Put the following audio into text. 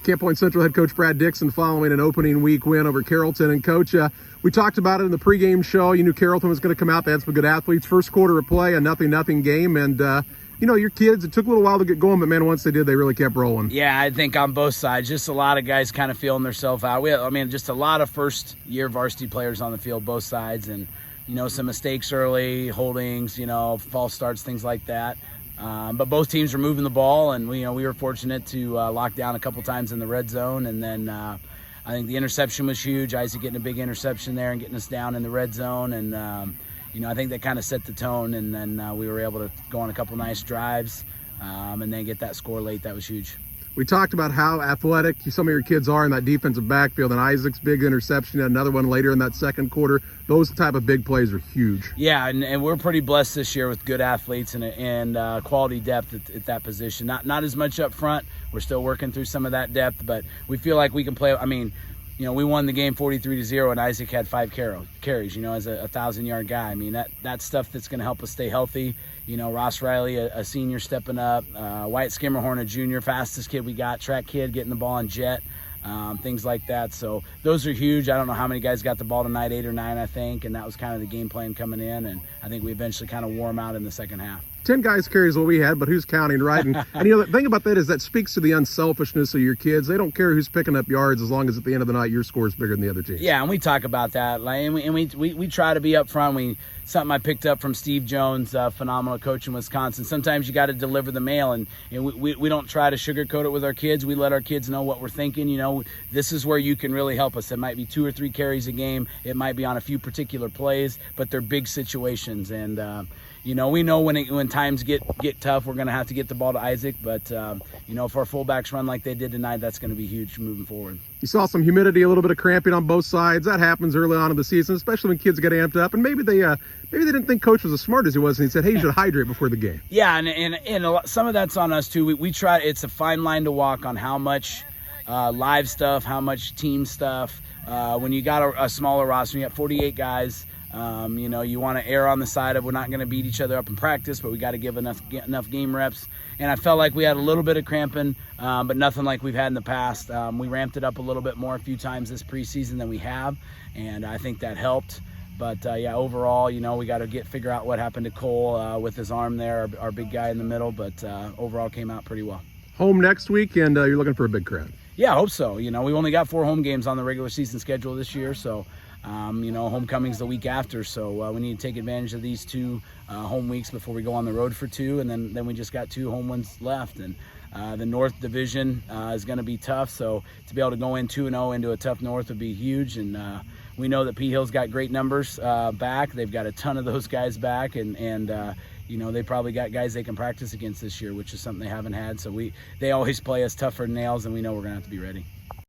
Camp Point Central head coach Brad Dixon following an opening week win over Carrollton. And Coach, we talked about it in the pregame show. You knew Carrollton was going to come out. They had some good athletes. First quarter of play, a 0-0 game. And, your kids, it took a little while to get going, but, man, once they did, they really kept rolling. Yeah, I think on both sides, just a lot of guys kind of feeling themselves out. Just a lot of first-year varsity players on the field, both sides. And, some mistakes early, holdings, false starts, things like that. But both teams were moving the ball, and we were fortunate to lock down a couple times in the red zone. And then I think the interception was huge. Isaac getting a big interception there and getting us down in the red zone. And, I think that kind of set the tone. And then we were able to go on a couple nice drives and then get that score late. That was huge. We talked about how athletic some of your kids are in that defensive backfield, and Isaac's big interception, and another one later in that second quarter. Those type of big plays are huge. Yeah, and we're pretty blessed this year with good athletes and quality depth at that position. Not as much up front. We're still working through some of that depth, but we feel like we can play. We won the game 43-0, and Isaac had 5 carries, as a 1,000-yard guy. That's stuff that's going to help us stay healthy. Ross Riley, a senior, stepping up. Wyatt Skimmerhorn, a junior, fastest kid we got. Track kid, getting the ball on jet. Things like that. So those are huge. I don't know how many guys got the ball tonight, 8 or 9, I think, and that was kind of the game plan coming in, and I think we eventually kind of wore them out in the second half. 10 guys carries what we had, but who's counting, right? And the thing about that is that speaks to the unselfishness of your kids. They don't care who's picking up yards as long as at the end of the night your score is bigger than the other team. Yeah, and we talk about that. We try to be up front. Something I picked up from Steve Jones, phenomenal coach in Wisconsin. Sometimes you got to deliver the mail, and we don't try to sugarcoat it with our kids. We let our kids know what we're thinking. This is where you can really help us. It might be 2 or 3 carries a game. It might be on a few particular plays, but they're big situations. And we know when times get tough, we're going to have to get the ball to Isaac. But if our fullbacks run like they did tonight, that's going to be huge moving forward. You saw some humidity, a little bit of cramping on both sides. That happens early on in the season, especially when kids get amped up. And maybe they didn't think Coach was as smart as he was, and he said, "Hey, you should hydrate before the game." Yeah, and some of that's on us too. We try. It's a fine line to walk on how much live stuff, how much team stuff. When you got a smaller roster, you got 48 guys. You want to err on the side of we're not going to beat each other up in practice, but we got to give enough game reps. And I felt like we had a little bit of cramping, but nothing like we've had in the past. We ramped it up a little bit more a few times this preseason than we have, and I think that helped. But overall, we got to figure out what happened to Cole with his arm there, our big guy in the middle. But overall, came out pretty well. Home next week, and you're looking for a big crowd. Yeah, I hope so. We've only got 4 home games on the regular season schedule this year, so. Homecoming's the week after, so we need to take advantage of these 2 home weeks before we go on the road for 2, and then we just got 2 home ones left. And the North Division is going to be tough, so to be able to go in 2-0 into a tough North would be huge. And we know that P Hill's got great numbers back. They've got a ton of those guys back, and they probably got guys they can practice against this year, which is something they haven't had. So they always play us tougher than nails, and we know we're going to have to be ready.